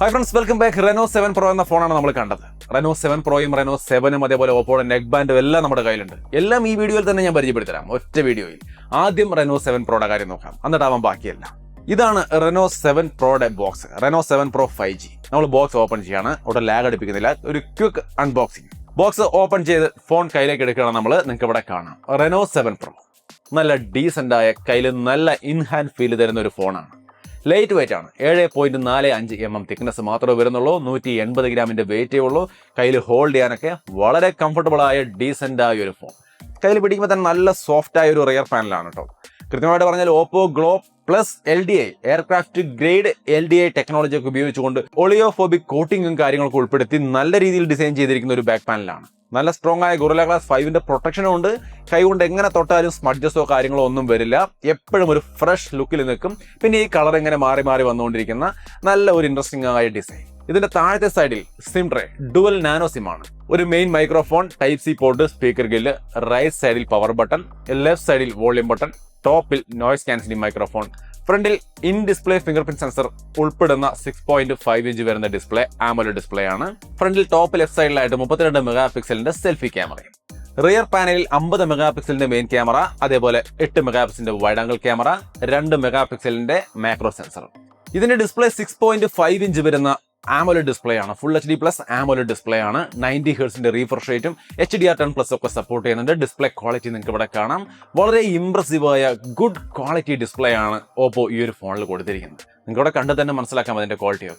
Hi friends, welcome back. Reno7 Pro എന്ന ഫോണാണ് നമ്മൾ കണ്ടത്. Reno7 Proയും Reno7ഉം അതേപോലെ OPPOയുടെ നെക്ക് ബാൻഡും എല്ലാം നമ്മുടെ കയ്യിലുണ്ട്. എല്ലാം ഈ വീഡിയോയിൽ തന്നെ ഞാൻ പരിചയപ്പെടുത്തരാം. ഒറ്റ വീഡിയോയിൽ. ആദ്യം Reno7 Proയുടെ കാര്യം നോക്കാം. എന്നിട്ടാവാൻ ബാക്കിയല്ല. ഇതാണ് Reno7 Proയുടെ box. Reno7 Pro 5G. നമ്മൾ ബോക്സ് ഓപ്പൺ ചെയ്യാണ്. അവിടെ ലാഗ് അടിപ്പിക്കുന്നില്ല. ഒരു ക്വിക്ക് അൺബോക്സിംഗ്. ബോക്സ് ഓപ്പൺ ചെയ്ത് ഫോൺ കയ്യിലേക്ക് എടുക്കണം നമ്മൾ. നിങ്ങൾക്ക് ഇവിടെ കാണാം. Reno7 Pro. നല്ല ഡീസന്റ് ആയ കയ്യിൽ നല്ല ഇൻ ഹാൻഡ് ഫീൽ തരുന്ന ഒരു ഫോണാണ്. ലൈറ്റ് വെയിറ്റ് ആണ്. 7.45 mm തിക്നെസ് മാത്രമേ വരുന്നുള്ളൂ. 180 ഗ്രാമിന്റെ വെയിറ്റേ ഉള്ളൂ. കയ്യിൽ ഹോൾഡ് ചെയ്യാനൊക്കെ വളരെ കംഫർട്ടബിൾ ആയ ഡീസന്റ് ആയ ഒരു ഫോൺ. കയ്യിൽ പിടിക്കുമ്പോൾ തന്നെ നല്ല സോഫ്റ്റ് ആയ ഒരു റിയർ പാനലാണ് കേട്ടോ. കൃത്യമായിട്ട് പറഞ്ഞാൽ OPPO globe plus LDI aircraft grade LDI technology ഒക്കെ ഉപയോഗിച്ചുകൊണ്ട് ഒളിയോഫോബിക് കോട്ടിങ്ങും കാര്യങ്ങളൊക്കെ ഉൾപ്പെടുത്തി നല്ല രീതിയിൽ ഡിസൈൻ ചെയ്തിരിക്കുന്ന ഒരു ബാക്ക് പാനലാണ്. നല്ല സ്ട്രോങ് ആയ ഗൊറില്ല ഗ്ലാസ് 5ന്റെ പ്രൊട്ടക്ഷനും ഉണ്ട്. കൈകൊണ്ട് എങ്ങനെ തൊട്ടാലും സ്മഡ്ജസോ കാര്യങ്ങളോ ഒന്നും വരില്ല. എപ്പോഴും ഒരു ഫ്രഷ് ലുക്കിൽ നിൽക്കും. പിന്നെ ഈ കളർ ഇങ്ങനെ മാറി മാറി വന്നുകൊണ്ടിരിക്കുന്ന നല്ല ഒരു ഇൻട്രസ്റ്റിംഗ് ആയ ഡിസൈൻ. ഇതിന്റെ താഴത്തെ സൈഡിൽ SIM tray dual nano SIM ആണ്. ഒരു main microphone, type C port, speaker grill, right സൈഡിൽ പവർ ബട്ടൺ, ലെഫ്റ്റ് സൈഡിൽ വോളിയം ബട്ടൺ, ടോപ്പിൽ നോയ്സ് ക്യാൻസലിംഗ് മൈക്രോഫോൺ, ഫ്രണ്ടിൽ in display finger print sensor ഉൾപ്പെടുന്ന 6.5 ഇഞ്ച് വരുന്ന ഡിസ്പ്ലേ, ആമോലെഡ് ഡിസ്പ്ലേ ആണ്. ഫ്രണ്ടിൽ ടോപ്പ് ലെഫ്റ്റ് സൈഡിലായിട്ട് 32 മെഗാ പിക്സലിന്റെ സെൽഫി ക്യാമറയും. റിയർ പാനലിൽ 50 മെഗാ പിക്സലിന്റെ മെയിൻ ക്യാമറ, അതേപോലെ 8 മെഗാ പിക്സലിന്റെ വൈഡ് ആംഗിൾ ക്യാമറ, 2 മെഗാ പിക്സലിന്റെ മാക്രോ സെൻസർ. ഇതിന്റെ ഡിസ്പ്ലേ 6.5 ഇഞ്ച് വരുന്ന ആമോലെഡ് ഡിസ്പ്ലേ ആണ്. Full HD plus AMOLED display ആണ്. 90 ഹെർട്സിന്റെ റീഫ്രഷ് റേറ്റും HDR10+ ഒക്കെ സപ്പോർട്ട് ചെയ്യുന്നുണ്ട്. ഡിസ്പ്ലേ ക്വാളിറ്റി നിങ്ങൾക്ക് ഇവിടെ കാണാം. വളരെ ഇംപ്രസീവ് ആയ ഗുഡ് ക്വാളിറ്റി ഡിസ്പ്ലേ ആണ് OPPO ഈ ഒരു ഫോണിൽ കൊടുത്തിരിക്കുന്നത്. നിങ്ങൾക്ക് ഇവിടെ കണ്ട് തന്നെ മനസ്സിലാക്കാം അതിന്റെ ക്വാളിറ്റി.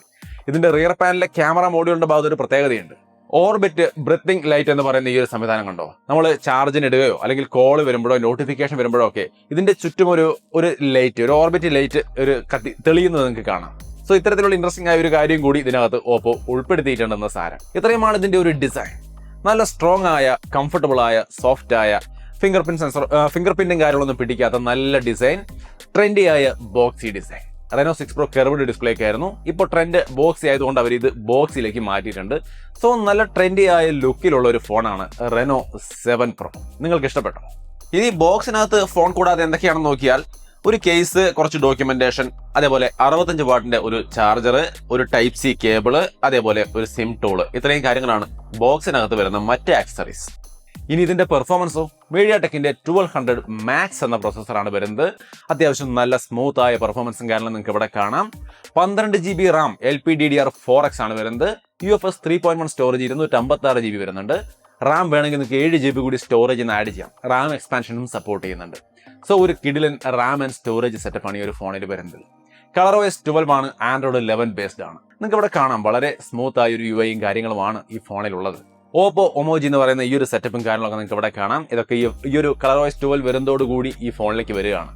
ഇതിന്റെ റിയർ പാനലിലെ ക്യാമറ മോഡ്യൂളിന്റെ ഭാഗത്ത് ഒരു പ്രത്യേകതയുണ്ട്. ഓർബിറ്റ് ബ്രീത്തിങ് ലൈറ്റ് എന്ന് പറയുന്ന ഈ ഒരു സംവിധാനം കണ്ടോ? നമ്മൾ ചാർജിന് ഇടുകയോ അല്ലെങ്കിൽ കോൾ വരുമ്പോഴോ നോട്ടിഫിക്കേഷൻ വരുമ്പോഴോ ഒക്കെ ഇതിന്റെ ചുറ്റും ഒരു ലൈറ്റ്, ഒരു ഓർബിറ്റ് ലൈറ്റ് ഒരു കത്തി തെളിയുന്നത് നിങ്ങൾക്ക് കാണാം. സോ ഇത്തരത്തിലുള്ള ഇൻട്രസ്റ്റിംഗ് ആയ ഒരു കാര്യം കൂടി ഇതിനകത്ത് OPPO ഉൾപ്പെടുത്തിയിട്ടുണ്ടെന്ന് സാരം. ഇത്രയുമാണ് ഇതിന്റെ ഒരു ഡിസൈൻ. നല്ല സ്ട്രോങ് ആയ, കംഫർട്ടബിൾ ആയ, സോഫ്റ്റ് ആയ, ഫിംഗർ പ്രിന്റ് സെൻസർ, ഫിംഗർ പ്രിന്റും കാര്യങ്ങളൊന്നും പിടിക്കാത്ത നല്ല ഡിസൈൻ, ട്രെൻഡി ആയ boxy design. Reno 6 Pro curved ഡിസ്പ്ലേക്ക് ആയിരുന്നു. ഇപ്പോൾ ട്രെൻഡ് ബോക്സി ആയതുകൊണ്ട് അവർ ഇത് ബോക്സിലേക്ക് മാറ്റിയിട്ടുണ്ട്. സോ നല്ല ട്രെൻഡി ആയ ലുക്കിലുള്ള ഒരു ഫോണാണ് Reno7 Pro. നിങ്ങൾക്ക് ഇഷ്ടപ്പെട്ടോ? ഇനി ബോക്സിനകത്ത് ഫോൺ കൂടാതെ എന്തൊക്കെയാണെന്ന് നോക്കിയാൽ ഒരു കേസ്, കുറച്ച് ഡോക്യുമെന്റേഷൻ, അതേപോലെ 65 വാട്ടിന്റെ ഒരു ചാർജർ, ഒരു ടൈപ്പ് സി കേബിള്, അതേപോലെ ഒരു സിം ടൂള്. ഇത്രയും കാര്യങ്ങളാണ് ബോക്സിനകത്ത് വരുന്ന മറ്റ് ആക്സസറീസ്. ഇനി ഇതിന്റെ പെർഫോമൻസോ? മീഡിയാടെക്കിന്റെ 1200 മാക്സ് എന്ന പ്രോസസ്സറാണ് വരുന്നത്. അത്യാവശ്യം നല്ല സ്മൂത്ത് ആയ പെർഫോമൻസും കാരണം നിങ്ങൾക്ക് ഇവിടെ കാണാം. 12 GB റാം LPDDR4X ആണ് വരുന്നത്. UFS 3.1 സ്റ്റോറേജ് 256 GB വരുന്നുണ്ട്. റാം വേണമെങ്കിൽ നിങ്ങൾക്ക് 7 GB കൂടി സ്റ്റോറേജ് ആഡ് ചെയ്യാം. റാം എക്സ്പാൻഷനും സപ്പോർട്ട് ചെയ്യുന്നുണ്ട്. സോ ഒരു കിഡിലൻ റാം ആൻഡ് സ്റ്റോറേജ് സെറ്റപ്പ് ആണ് ഈ ഒരു ഫോണിൽ വരുന്നത്. ColorOS 12 ആണ്. Android 11 ബേസ്ഡ് ആണ്. നിങ്ങൾക്ക് ഇവിടെ കാണാം വളരെ സ്മൂത്ത് ആയ ഒരു UIയും കാര്യങ്ങളുമാണ് ഈ ഫോണിലുള്ളത്. OPPO ഒമോജി എന്ന് പറയുന്ന ഈ ഒരു സെറ്റപ്പും കാര്യങ്ങളൊക്കെ നിങ്ങൾക്ക് ഇവിടെ കാണാം. ഇതൊക്കെ ഈ ഒരു ColorOS 12 വരുന്നതോടുകൂടി ഈ ഫോണിലേക്ക് വരികയാണ്.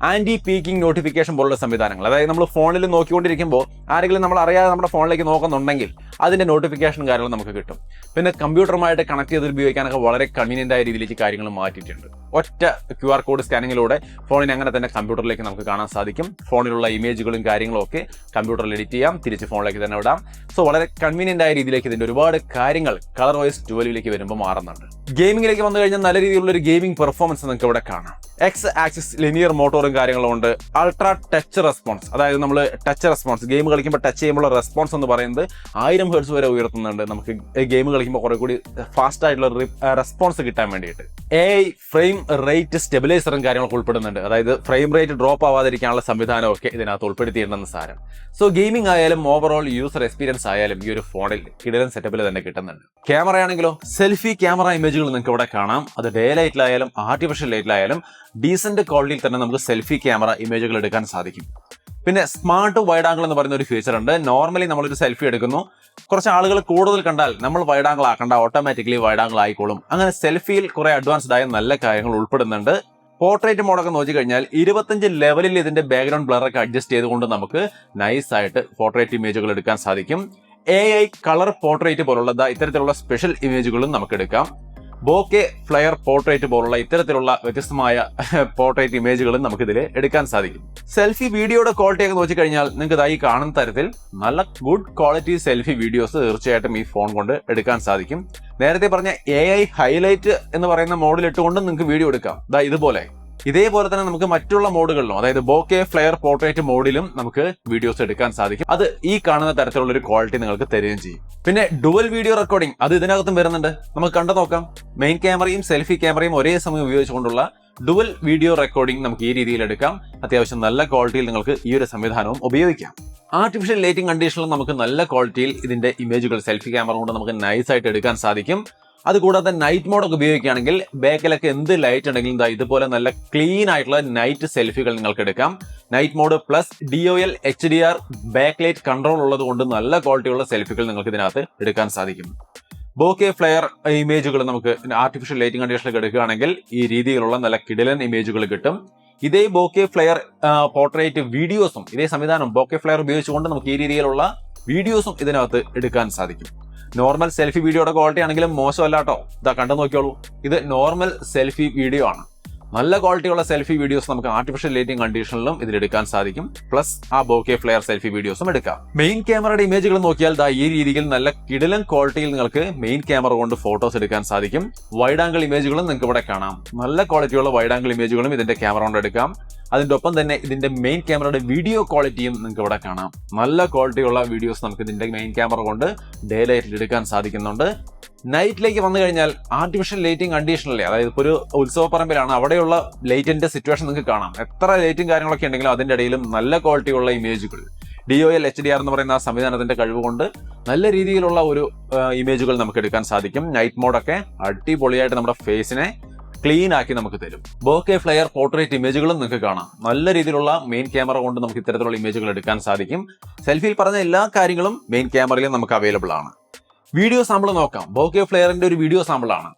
ആന്റി പീക്കിംഗ് നോട്ടിഫിക്കേഷൻ പോലുള്ള സംവിധാനങ്ങൾ, അതായത് നമ്മൾ ഫോണിൽ നോക്കിക്കൊണ്ടിരിക്കുമ്പോൾ ആരെങ്കിലും നമ്മൾ അറിയാതെ നമ്മുടെ ഫോണിലേക്ക് നോക്കുന്നുണ്ടെങ്കിൽ അതിന്റെ നോട്ടിഫിക്കേഷൻ കാര്യങ്ങൾ നമുക്ക് കിട്ടും. പിന്നെ കമ്പ്യൂട്ടറുമായിട്ട് കണക്ട് ചെയ്ത് ഉപയോഗിക്കാനൊക്കെ വളരെ കൺവീനിയന്റ് ആയ രീതിയിലേക്ക് കാര്യങ്ങൾ മാറ്റിയിട്ടുണ്ട്. ഒറ്റ QR കോഡ് സ്കാനിങ്ങിലൂടെ ഫോണിനെ അങ്ങനെ തന്നെ കമ്പ്യൂട്ടറിലേക്ക് നമുക്ക് കാണാൻ സാധിക്കും. ഫോണിലുള്ള ഇമേജുകളും കാര്യങ്ങളും ഒക്കെ കമ്പ്യൂട്ടറിൽ എഡിറ്റ് ചെയ്യാം, തിരിച്ച് ഫോണിലേക്ക് തന്നെ വിടാം. സോ വളരെ കൺവീനിയന്റ് ആയ രീതിയിലേക്ക് ഇതിന്റെ ഒരുപാട് കാര്യങ്ങൾ ColorOS 12 വരുമ്പോൾ മാറുന്നുണ്ട്. ഗെയിമിംഗിലേക്ക് വന്നു കഴിഞ്ഞാൽ നല്ല രീതിയിലുള്ള ഒരു ഗെയിമിംഗ് പെർഫോമൻസ് നിങ്ങൾക്ക് ഇവിടെ കാണാം. എക്സ് ആക്സിസ് ലിനിയർ മോട്ടോറും കാര്യങ്ങളും ഉണ്ട്. അൾട്രാ ടച്ച് റെസ്പോൺസ്, അതായത് നമ്മൾ ടച്ച് റെസ്പോൺസ്, ഗെയിം കളിക്കുമ്പോൾ ടച്ച് ചെയ്യുമ്പോൾ റെസ്പോൺസ് എന്ന് പറയുന്നത് 1000 ഹെർട്സ് വരെ ഉയർത്തുന്നുണ്ട്. നമുക്ക് ഗെയിം കളിക്കുമ്പോൾ കുറെ കൂടി ഫാസ്റ്റ് ആയിട്ടുള്ള റെസ്പോൺസ് കിട്ടാൻ വേണ്ടിയിട്ട്. AI ഫ്രെയിം റേറ്റ് സ്റ്റെബിലൈസറും കാര്യങ്ങളൊക്കെ ഉൾപ്പെടുന്നുണ്ട്. അതായത് ഫ്രെയിം റേറ്റ് ഡ്രോപ്പ് ആവാതിരിക്കാനുള്ള സംവിധാനമൊക്കെ ഇതിനകത്ത് ഉൾപ്പെടുത്തിയിട്ടുണ്ടെന്ന് സാരം. സോ ഗെയിമിംഗ് ആയാലും ഓവറോൾ യൂസർ എക്സ്പീരിയൻസ് ആയാലും ഈ ഒരു ഫോണിൽ കിടിലൻ സെറ്റപ്പിൽ തന്നെ കിട്ടുന്നുണ്ട്. ക്യാമറയാണെങ്കിലോ സെൽഫി ക്യാമറ ഇമേജുകൾ നിങ്ങൾക്ക് ഇവിടെ കാണാം. അത് ഡേ ലൈറ്റിലായാലും ആർട്ടിഫിഷ്യൽ ലൈറ്റിലായാലും ഡീസന്റ് ക്വാളിറ്റിയിൽ തന്നെ നമുക്ക് സെൽഫി ക്യാമറ ഇമേജുകൾ എടുക്കാൻ സാധിക്കും. പിന്നെ സ്മാർട്ട് വൈഡ് ആംഗിൾ എന്ന് പറയുന്ന ഒരു ഫീച്ചർ ഉണ്ട്. നോർമലി നമ്മളൊരു സെൽഫി എടുക്കുന്നു, കുറച്ച് ആളുകൾ കൂടുതൽ കണ്ടാൽ നമ്മൾ വൈഡ് ആംഗിൾ ആക്കണ്ട, ഓട്ടോമാറ്റിക്കലി വൈഡ് ആംഗിൾ ആയിക്കോളും. അങ്ങനെ സെൽഫിയിൽ കുറെ അഡ്വാൻസ്ഡ് ആയ നല്ല കാര്യങ്ങൾ ഉൾപ്പെടുന്നുണ്ട്. പോർട്രേറ്റ് മോഡൊക്കെ നോക്കി കഴിഞ്ഞാൽ 25 ലെവലിൽ ഇതിന്റെ ബാക്ക്ഗ്രൗണ്ട് ബ്ലറൊക്കെ അഡ്ജസ്റ്റ് ചെയ്തുകൊണ്ട് നമുക്ക് നൈസ് ആയിട്ട് പോർട്രേറ്റ് ഇമേജുകൾ എടുക്കാൻ സാധിക്കും. AI കളർ പോർട്രേറ്റ് പോലുള്ള ഇത്തരത്തിലുള്ള സ്പെഷ്യൽ ഇമേജുകളും നമുക്ക് എടുക്കാം. ബോക്കെ ഫ്ലയർ പോർട്രേറ്റ് പോലുള്ള ഇത്തരത്തിലുള്ള വ്യത്യസ്തമായ പോർട്രേറ്റ് ഇമേജുകളും നമുക്ക് ഇതിൽ എടുക്കാൻ സാധിക്കും. സെൽഫി വീഡിയോയുടെ ക്വാളിറ്റി ഒക്കെ നോക്കി കഴിഞ്ഞാൽ നിങ്ങൾക്ക് ഇതായി കാണുന്ന തരത്തിൽ നല്ല ഗുഡ് ക്വാളിറ്റി സെൽഫി വീഡിയോസ് തീർച്ചയായിട്ടും ഈ ഫോൺ കൊണ്ട് എടുക്കാൻ സാധിക്കും. നേരത്തെ പറഞ്ഞ AI ഹൈലൈറ്റ് എന്ന് പറയുന്ന മോഡിൽ ഇട്ടുകൊണ്ട് നിങ്ങൾക്ക് വീഡിയോ എടുക്കാം. ഇതുപോലെ ഇതേപോലെ തന്നെ നമുക്ക് മറ്റുള്ള മോഡുകളിലും, അതായത് ബോക്കെ ഫ്ലെയർ പോർട്രേറ്റ് മോഡിലും നമുക്ക് വീഡിയോസ് എടുക്കാൻ സാധിക്കും. അത് ഈ കാണുന്ന തരത്തിലുള്ള ഒരു ക്വാളിറ്റി നിങ്ങൾക്ക് തരികയും ചെയ്യും. പിന്നെ ഡുവൽ വീഡിയോ റെക്കോർഡിംഗ് അത് ഇതിനകത്തും വരുന്നുണ്ട്. നമുക്ക് കണ്ടു നോക്കാം. മെയിൻ ക്യാമറയും സെൽഫി ക്യാമറയും ഒരേ സമയം ഉപയോഗിച്ചുകൊണ്ടുള്ള ഡുവൽ വീഡിയോ റെക്കോർഡിംഗ് നമുക്ക് ഈ രീതിയിൽ എടുക്കാം. അത്യാവശ്യം നല്ല ക്വാളിറ്റിയിൽ നിങ്ങൾക്ക് ഈ ഒരു സംവിധാനവും ഉപയോഗിക്കാം. ആർട്ടിഫിഷ്യൽ ലൈറ്റിംഗ് കണ്ടീഷനിലും നമുക്ക് നല്ല ക്വാളിറ്റിയിൽ ഇതിന്റെ ഇമേജുകൾ സെൽഫി ക്യാമറ കൊണ്ട് നമുക്ക് നൈസ് ആയിട്ട് എടുക്കാൻ സാധിക്കും. അതുകൂടാതെ നൈറ്റ് മോഡൊക്കെ ഉപയോഗിക്കുകയാണെങ്കിൽ ബാക്കിലൊക്കെ എന്ത് ലൈറ്റ് ഉണ്ടെങ്കിലും ഇതുപോലെ നല്ല ക്ലീൻ ആയിട്ടുള്ള നൈറ്റ് സെൽഫികൾ നിങ്ങൾക്ക് എടുക്കാം. Night mode plus DOL HDR back light control ഉള്ളത് കൊണ്ട് നല്ല ക്വാളിറ്റിയുള്ള സെൽഫികൾ നിങ്ങൾക്ക് ഇതിനകത്ത് എടുക്കാൻ സാധിക്കും. ബോക്കെ ഫ്ലെയർ ഇമേജുകൾ നമുക്ക് ആർട്ടിഫിഷ്യൽ ലൈറ്റിംഗ് കണ്ടീഷനിലൊക്കെ എടുക്കുകയാണെങ്കിൽ ഈ രീതിയിലുള്ള നല്ല കിടിലൻ ഇമേജുകൾ കിട്ടും. ഇതേ ബോക്കെ ഫ്ലെയർ പോർട്രേറ്റ് വീഡിയോസും ഇതേ സംവിധാനം ബോക്കെ ഫ്ലെയർ ഉപയോഗിച്ചുകൊണ്ട് നമുക്ക് ഈ രീതിയിലുള്ള വീഡിയോസും ഇതിനകത്ത് എടുക്കാൻ സാധിക്കും. നോർമൽ സെൽഫി വീഡിയോയുടെ ക്വാളിറ്റി ആണെങ്കിലും മോശമല്ല കേട്ടോ. ഇതാ കണ്ടു നോക്കിയോളൂ. ഇത് നോർമൽ സെൽഫി വീഡിയോ ആണ്. നല്ല ക്വാളിറ്റിയുള്ള സെൽഫി വീഡിയോസ് നമുക്ക് ആർട്ടിഫിഷ്യൽ ലൈറ്റിംഗ് കണ്ടീഷനിലും ഇതിലെടുക്കാൻ സാധിക്കും. പ്ലസ് ആ ബോക്കെ ഫ്ലെയർ സെൽഫി വീഡിയോസും എടുക്കാം. മെയിൻ ക്യാമറയുടെ ഇമേജുകൾ നോക്കിയാൽ ഈ രീതിയിൽ നല്ല കിടിലൻ ക്വാളിറ്റിയിൽ നിങ്ങൾക്ക് മെയിൻ ക്യാമറ കൊണ്ട് ഫോട്ടോസ് എടുക്കാൻ സാധിക്കും. വൈഡ് ആംഗിൾ ഇമേജുകളും നിങ്ങൾക്ക് ഇവിടെ കാണാം. നല്ല ക്വാളിറ്റിയുള്ള വൈഡ് ആംഗിൾ ഇമേജുകളും ഇതിന്റെ ക്യാമറ കൊണ്ട് എടുക്കാം. അതിന്റെ ഒപ്പം തന്നെ ഇതിന്റെ മെയിൻ ക്യാമറയുടെ വീഡിയോ ക്വാളിറ്റിയും നിങ്ങൾക്ക് ഇവിടെ കാണാം. നല്ല ക്വാളിറ്റിയുള്ള വീഡിയോസ് നമുക്ക് ഇതിന്റെ മെയിൻ ക്യാമറ കൊണ്ട് ഡേ ലൈറ്റിൽ എടുക്കാൻ സാധിക്കുന്നുണ്ട്. നൈറ്റിലേക്ക് വന്നു കഴിഞ്ഞാൽ ആർട്ടിഫിഷ്യൽ ലൈറ്റിംഗ് കണ്ടീഷനിലെ, അതായത് ഇപ്പോൾ ഒരു ഉത്സവപ്പറമ്പിലാണ്, അവിടെയുള്ള ലൈറ്റിന്റെ സിറ്റുവേഷൻ നിങ്ങൾക്ക് കാണാം. എത്ര ലൈറ്റും കാര്യങ്ങളൊക്കെ ഉണ്ടെങ്കിലും അതിന്റെ ഇടയിലും നല്ല ക്വാളിറ്റിയുള്ള ഇമേജുകൾ DOL HDR എന്ന് പറയുന്ന ആ സംവിധാനത്തിന്റെ കഴിവ് കൊണ്ട് നല്ല രീതിയിലുള്ള ഒരു ഇമേജുകൾ നമുക്ക് എടുക്കാൻ സാധിക്കും. നൈറ്റ് മോഡൊക്കെ അടിപൊളിയായിട്ട് നമ്മുടെ ഫേസിനെ ക്ലീൻ ആക്കി നമുക്ക് തരും. ബോക്കെ ഫ്ലെയർ പോർട്രേറ്റ് ഇമേജുകളും നിങ്ങൾക്ക് കാണാം. നല്ല രീതിയിലുള്ള മെയിൻ ക്യാമറ കൊണ്ട് നമുക്ക് ഇത്തരത്തിലുള്ള ഇമേജുകൾ എടുക്കാൻ സാധിക്കും. സെൽഫിയിൽ പറഞ്ഞ എല്ലാ കാര്യങ്ങളും മെയിൻ ക്യാമറയിലും നമുക്ക് അവൈലബിൾ ആണ്. വീഡിയോ സാമ്പിൾ നോക്കാം. ബോക്കെ ഫ്ലെയറിന്റെ ഒരു വീഡിയോ സാമ്പിൾ ആണ്.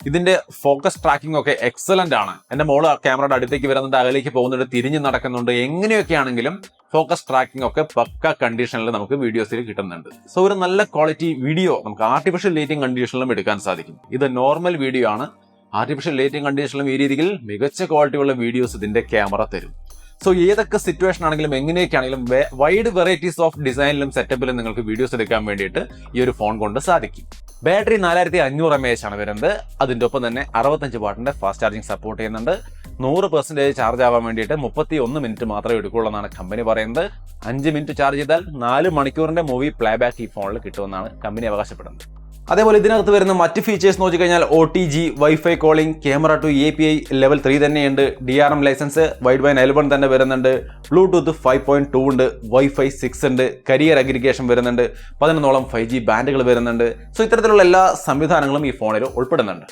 ഇതിന്റെ ഫോക്കസ് ട്രാക്കിംഗ് ഒക്കെ എക്സലന്റ് ആണ്. എന്റെ മോള് ക്യാമറയുടെ അടുത്തേക്ക് വരുന്നുണ്ട്, അകലേക്ക് പോകുന്നുണ്ട്, തിരിഞ്ഞു നടക്കുന്നുണ്ട്. എങ്ങനെയൊക്കെ ആണെങ്കിലും ഫോക്കസ് ട്രാക്കിംഗ് ഒക്കെ പക്ക കണ്ടീഷനിൽ നമുക്ക് വീഡിയോസിൽ കിട്ടുന്നുണ്ട്. സോ ഒരു നല്ല ക്വാളിറ്റി വീഡിയോ നമുക്ക് ആർട്ടിഫിഷ്യൽ ലൈറ്റിംഗ് കണ്ടീഷനിലും എടുക്കാൻ സാധിക്കും. ഇത് നോർമൽ വീഡിയോ ആണ്. ആർട്ടിഫിഷ്യൽ ലൈറ്റിംഗ് കണ്ടീഷനിലും ഈ രീതിയിൽ മികച്ച ക്വാളിറ്റിയുള്ള വീഡിയോസ് ഇതിന്റെ ക്യാമറ തരും. സോ ഏതൊക്കെ സിറ്റുവേഷൻ ആണെങ്കിലും എങ്ങനെയൊക്കെ ആണെങ്കിലും വൈഡ് വെറൈറ്റീസ് ഓഫ് ഡിസൈനിലും സെറ്റപ്പിലും നിങ്ങൾക്ക് വീഡിയോസ് എടുക്കാൻ വേണ്ടിയിട്ട് ഈ ഒരു ഫോൺ കൊണ്ട് സാധിക്കും. ബാറ്ററി 4500 mAh ആണ് വരുന്നത്. അതിന്റെ ഒപ്പം തന്നെ 65 വാട്ടിന്റെ ഫാസ്റ്റ് ചാർജിങ് സപ്പോർട്ട് ചെയ്യുന്നുണ്ട്. 100% ചാർജ് ആവാൻ വേണ്ടിയിട്ട് 31 മിനിറ്റ് മാത്രമേ എടുക്കുള്ളൂ എന്നാണ് കമ്പനി പറയുന്നത്. 5 മിനിറ്റ് ചാർജ് ചെയ്താൽ 4 മണിക്കൂറിന്റെ മൂവി പ്ലേബാക്ക് ഈ ഫോണിൽ കിട്ടുമെന്നാണ് കമ്പനി അവകാശപ്പെടുന്നത്. അതേപോലെ ഇതിനകത്ത് വരുന്ന മറ്റ് ഫീച്ചേഴ്സ് നോക്കി കഴിഞ്ഞാൽ OTG wifi calling, camera two API level 3 തന്നെയുണ്ട്, DRM licence, wide band L1 തന്നെ വരുന്നുണ്ട്, ബ്ലൂടൂത്ത് 5.2 ഉണ്ട്, വൈഫൈ 6 ഉണ്ട്, കരിയർ അഗ്രിഗേഷൻ വരുന്നുണ്ട്, 11ഓളം 5G ബാൻഡുകൾ വരുന്നുണ്ട്. സോ ഇത്തരത്തിലുള്ള എല്ലാ സംവിധാനങ്ങളും ഈ ഫോണിൽ ഉൾപ്പെടുന്നുണ്ട്.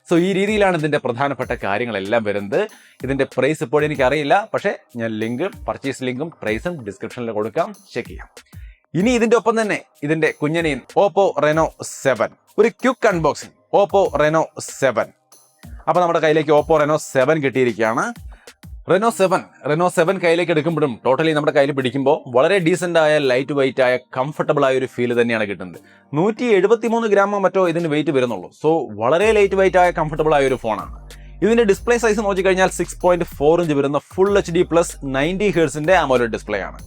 സോ ഈ രീതിയിലാണ് ഇതിന്റെ പ്രധാനപ്പെട്ട കാര്യങ്ങളെല്ലാം വരുന്നത്. ഇതിന്റെ പ്രൈസ് ഇപ്പോഴും എനിക്കറിയില്ല, പക്ഷേ ഞാൻ പർച്ചേസ് ലിങ്കും പ്രൈസും ഡിസ്ക്രിപ്ഷനിൽ കൊടുക്കാം, ചെക്ക് ചെയ്യാം. ഇനി ഇതിന്റെ ഒപ്പം തന്നെ ഇതിന്റെ കുഞ്ഞനെയും OPPO Reno7 ഒരു ക്വിക്ക് അൺബോക്സിംഗ്. OPPO Reno7. അപ്പൊ നമ്മുടെ കയ്യിലേക്ക് OPPO Reno7 കിട്ടിയിരിക്കുകയാണ്. Reno7 കയ്യിലേക്ക് എടുക്കുമ്പോഴും ടോട്ടലി നമ്മുടെ കയ്യിൽ പിടിക്കുമ്പോൾ വളരെ ഡീസന്റ് ആയ, ലൈറ്റ് വെയിറ്റ് ആയ, കംഫർട്ടബിൾ ആയ ഒരു ഫീൽ തന്നെയാണ് കിട്ടുന്നത്. 173 ഗ്രാമോ മറ്റോ ഇതിന് വെയിറ്റ് വരുന്നുള്ളൂ. സോ വളരെ ലൈറ്റ് വെയിറ്റ് ആയ, കംഫർട്ടബിൾ ആയ ഒരു ഫോണാണ്. ഇതിന്റെ ഡിസ്പ്ലേ സൈസ് നോക്കിക്കഴിഞ്ഞാൽ 6.4 ഇഞ്ച് വരുന്ന full HD plus 90 ഹെർട്സിന്റെ AMOLED display ആണ്.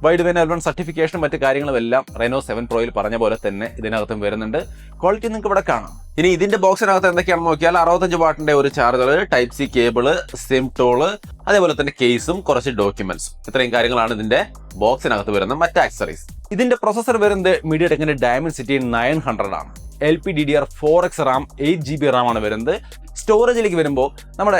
വൈഡ് ബാൻഡ് L1 സർട്ടിഫിക്കേഷനും മറ്റു കാര്യങ്ങളും എല്ലാം Reno7 Proയിൽ പറഞ്ഞ പോലെ തന്നെ ഇതിനകത്തും വരുന്നുണ്ട്. ക്വാളിറ്റി നിങ്ങൾക്ക് ഇവിടെ കാണാം. ഇനി ഇതിന്റെ ബോക്സിനകത്ത് എന്തൊക്കെയാണെന്ന് നോക്കിയാൽ 65 വാട്ടിന്റെ ഒരു charger, Type-C cable, SIM toll, അതേപോലെ തന്നെ കേസും കുറച്ച് ഡോക്യുമെന്റ്സും. ഇത്രയും കാര്യങ്ങളാണ് ഇതിന്റെ ബോക്സിനകത്ത് വരുന്ന മറ്റ് ആക്സറീസ്. ഇതിന്റെ പ്രൊസസർ വരുന്നത് MediaTekന്റെ Dimensity 900 ആണ്. LPDDR4X RAM, 8GB RAM ആണ് വരുന്നത്. സ്റ്റോറേജിലേക്ക് വരുമ്പോൾ നമ്മുടെ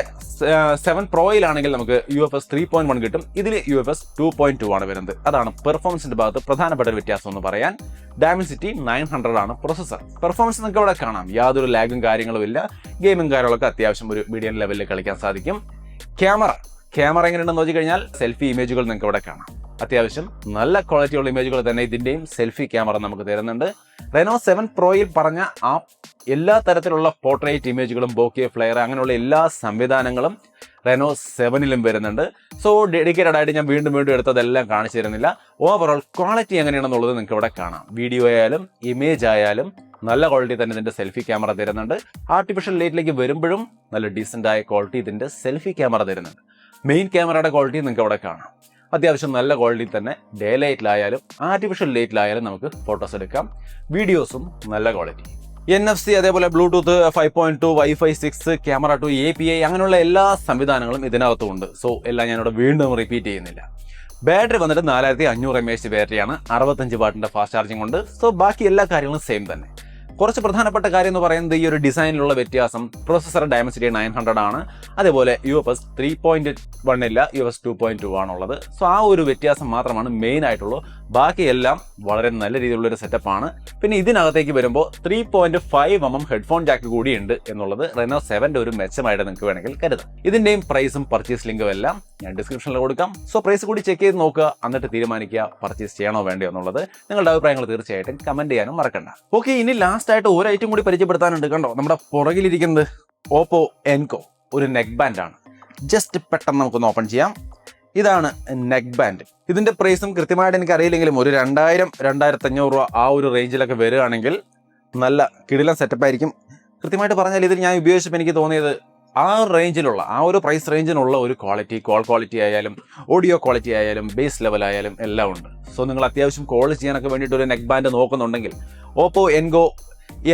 7 Proയിലാണെങ്കിൽ നമുക്ക് UFS 3.1 കിട്ടും. ഇതിൽ UFS 2.2 ആണ് വരുന്നത്. അതാണ് പെർഫോമൻസിന്റെ ഭാഗത്ത് പ്രധാനപ്പെട്ട ഒരു വ്യത്യാസം എന്ന് പറയാൻ. Dimensity 900 ആണ് പ്രൊസസർ. പെർഫോമൻസ് നിങ്ങൾക്ക് ഇവിടെ കാണാം. യാതൊരു ലാഗും കാര്യങ്ങളും ഇല്ല. ഗെയിമും കാര്യങ്ങളൊക്കെ അത്യാവശ്യം ഒരു മീഡിയം ലെവലിൽ കളിക്കാൻ സാധിക്കും. ക്യാമറ എങ്ങനെയുണ്ടെന്ന് നോക്കി കഴിഞ്ഞാൽ സെൽഫി ഇമേജുകൾ നിങ്ങൾക്ക് ഇവിടെ കാണാം. അത്യാവശ്യം നല്ല ക്വാളിറ്റിയുള്ള ഇമേജുകൾ തന്നെ ഇതിന്റെയും സെൽഫി ക്യാമറ നമുക്ക് തരുന്നുണ്ട്. Reno7 Proയിൽ പറഞ്ഞ ആ എല്ലാ തരത്തിലുള്ള പോർട്രേറ്റ് ഇമേജുകളും, ബോക്കെ ഫ്ലെയർ, അങ്ങനെയുള്ള എല്ലാ സംവിധാനങ്ങളും Reno7ലും വരുന്നുണ്ട്. സോ ഡെഡിക്കേറ്റഡ് ആയിട്ട് ഞാൻ വീണ്ടും എടുത്തതെല്ലാം കാണിച്ചു തരുന്നില്ല. ഓവറോൾ ക്വാളിറ്റി എങ്ങനെയാണെന്നുള്ളത് നിങ്ങൾക്ക് ഇവിടെ കാണാം. വീഡിയോ ആയാലും ഇമേജ് ആയാലും നല്ല ക്വാളിറ്റി തന്നെ ഇതിന്റെ സെൽഫി ക്യാമറ തരുന്നുണ്ട്. ആർട്ടിഫിഷ്യൽ ലൈറ്റിലേക്ക് വരുമ്പോഴും നല്ല ഡീസന്റ് ആയ ക്വാളിറ്റി ഇതിന്റെ സെൽഫി ക്യാമറ തരുന്നുണ്ട്. മെയിൻ ക്യാമറയുടെ ക്വാളിറ്റി നിങ്ങൾക്ക് അവിടെ കാണാം. അത്യാവശ്യം നല്ല ക്വാളിറ്റി തന്നെ ഡേ ലൈറ്റിലായാലും ആർട്ടിഫിഷ്യൽ ലൈറ്റിലായാലും നമുക്ക് ഫോട്ടോസ് എടുക്കാം. വീഡിയോസും നല്ല ക്വാളിറ്റി. NFC അതേപോലെ ബ്ലൂടൂത്ത് 5.2 Wi-Fi 6 ക്യാമറ 2 API അങ്ങനെയുള്ള എല്ലാ സംവിധാനങ്ങളും ഇതിനകത്തുണ്ട്. സോ എല്ലാം ഞാനിവിടെ വീണ്ടും റിപ്പീറ്റ് ചെയ്യുന്നില്ല. ബാറ്ററി വന്നിട്ട് 4500 mAh ബാറ്ററിയാണ്, 65 വാട്ടിന്റെ ഫാസ്റ്റ് ചാർജിംഗ് ഉണ്ട്. സോ ബാക്കി എല്ലാ കാര്യങ്ങളും സെയിം തന്നെ. കുറച്ച് പ്രധാനപ്പെട്ട കാര്യം എന്ന് പറയുന്നത് ഈ ഒരു ഡിസൈനിലുള്ള വ്യത്യാസം. പ്രോസസർ ഡയമൻസിറ്റി 900 ആണ്, അതേപോലെ UFS 3.1 ഇല്ല, UFS 2.2 ആണുള്ളത്. സോ ആ ഒരു വ്യത്യാസം മാത്രമാണ് മെയിൻ ആയിട്ടുള്ളൂ. ബാക്കിയെല്ലാം വളരെ നല്ല രീതിയിലുള്ള ഒരു സെറ്റപ്പാണ്. പിന്നെ ഇതിനകത്തേക്ക് വരുമ്പോൾ 3.5mm ഹെഡ്ഫോൺ ജാക്ക് കൂടിയുണ്ട് എന്നുള്ളത് Reno 7ന്റെ ഒരു മെച്ചമായിട്ട് നിങ്ങൾക്ക് വേണമെങ്കിൽ കരുതാം. ഇതിന്റെയും പ്രൈസും പർച്ചേസ് ലിങ്കും എല്ലാം ഞാൻ ഡിസ്ക്രിപ്ഷനിൽ കൊടുക്കാം. സോ പ്രൈസ് കൂടി ചെക്ക് ചെയ്ത് നോക്കുക, എന്നിട്ട് തീരുമാനിക്കുക പർച്ചേസ് ചെയ്യണോ വേണ്ടയോ എന്നുള്ളത്. നിങ്ങളുടെ അഭിപ്രായങ്ങൾ തീർച്ചയായിട്ടും കമന്റ് ചെയ്യാനും മറക്കണ്ട. ഓക്കെ, ഇനി ലാസ്റ്റ് ആയിട്ട് ഒരു ഐറ്റം കൂടി പരിചയപ്പെടുത്താനുണ്ട്. കണ്ടോ, നമ്മുടെ പുറകിലിരിക്കുന്നത് OPPO Enco ഒരു നെക്ക് ബാൻഡ് ആണ്. ജസ്റ്റ് പെട്ടെന്ന് നമുക്കൊന്ന് ഓപ്പൺ ചെയ്യാം. ഇതാണ് നെക്ക് ബാൻഡ്. ഇതിന്റെ പ്രൈസും കൃത്യമായിട്ട് എനിക്ക് അറിയില്ലെങ്കിലും ഒരു 2000-2500 രൂപ ആ ഒരു റേഞ്ചിലൊക്കെ വരികയാണെങ്കിൽ നല്ല കിടിലൻ സെറ്റപ്പ് ആയിരിക്കും. കൃത്യമായിട്ട് പറഞ്ഞാൽ ഇതിൽ ഞാൻ ഉപയോഗിച്ചപ്പോൾ എനിക്ക് തോന്നിയത് ആ റേഞ്ചിലുള്ള ആ ഒരു പ്രൈസ് റേഞ്ചിനുള്ള ഒരു ക്വാളിറ്റി, കോൾ ക്വാളിറ്റി ആയാലും ഓഡിയോ ക്വാളിറ്റി ആയാലും ബേസ് ലെവൽ ആയാലും എല്ലാം ഉണ്ട്. സോ നിങ്ങൾ അത്യാവശ്യം കോൾ ചെയ്യാനൊക്കെ വേണ്ടിയിട്ട് ഒരു നെക്ക് ബാൻഡ് നോക്കുന്നുണ്ടെങ്കിൽ OPPO Enco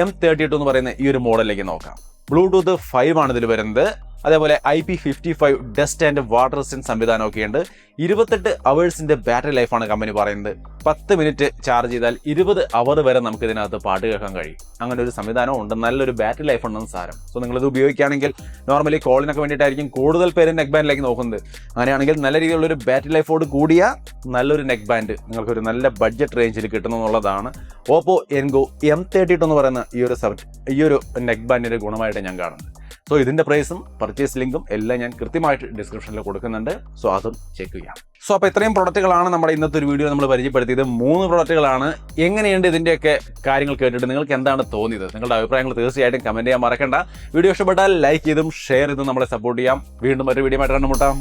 M32 എന്ന് പറയുന്ന ഈ ഒരു മോഡലിലേക്ക് നോക്കാം. ബ്ലൂടൂത്ത് 5 ആണ് ഇതിൽ വരുന്നത്. അതേപോലെ IP55 dust and water resistance സംവിധാനമൊക്കെ ഉണ്ട്. 28 അവേഴ്സിന്റെ ബാറ്ററി ലൈഫാണ് കമ്പനി പറയുന്നത്. 10 മിനിറ്റ് ചാർജ് ചെയ്താൽ 20 അവർ വരെ നമുക്ക് ഇതിനകത്ത് പാട്ട് കേൾക്കാൻ കഴിയും. അങ്ങനെ ഒരു സംവിധാനം ഉണ്ട്. നല്ലൊരു ബാറ്ററി ലൈഫ് ഉണ്ടെന്ന് സാരം. സോ നിങ്ങളിത് ഉപയോഗിക്കുകയാണെങ്കിൽ നോർമലി കോളിനൊക്കെ വേണ്ടിയിട്ടായിരിക്കും കൂടുതൽ പേര് നെക്ക് ബാൻഡിലേക്ക് നോക്കുന്നത്. അങ്ങനെയാണെങ്കിൽ നല്ല രീതിയിലുള്ളൊരു ബാറ്ററി ലൈഫോട് കൂടിയ നല്ലൊരു നെക്ക് ബാൻഡ് നിങ്ങൾക്കൊരു നല്ല ബഡ്ജറ്റ് റേഞ്ചിൽ കിട്ടുന്നു എന്നുള്ളതാണ് OPPO Enco M32 എന്ന് പറയുന്ന ഈ ഒരു നെക്ക് ബാൻഡിന്റെ ഗുണമായിട്ട് ഞാൻ കാണുന്നത്. സോ ഇതിന്റെ പ്രൈസും പർച്ചേസ് ലിങ്കും എല്ലാം ഞാൻ കൃത്യമായിട്ട് ഡിസ്ക്രിപ്ഷനിൽ കൊടുക്കുന്നുണ്ട്. സോ അതും ചെക്ക് ചെയ്യാം. സോ അപ്പോൾ ഇത്രയും പ്രൊഡക്റ്റുകളാണ് നമ്മുടെ ഇന്നത്തെ ഒരു വീഡിയോ നമ്മൾ പരിചയപ്പെടുത്തിയത്. 3 പ്രൊഡക്റ്റുകളാണ്. എങ്ങനെയുണ്ട് ഇതിന്റെയൊക്കെ കാര്യങ്ങൾ കേട്ടിട്ട് നിങ്ങൾക്ക് എന്താണ് തോന്നിയത്? നിങ്ങളുടെ അഭിപ്രായങ്ങൾ തീർച്ചയായിട്ടും കമന്റ് ചെയ്യാൻ മറക്കണ്ട. വീഡിയോ ഇഷ്ടപ്പെട്ടാൽ ലൈക്ക് ചെയ്തും ഷെയർ ചെയ്തും നമ്മളെ സപ്പോർട്ട് ചെയ്യാം. വീണ്ടും ഒരു വീഡിയോ ആയിട്ട് കണ്ടുമുട്ടാം.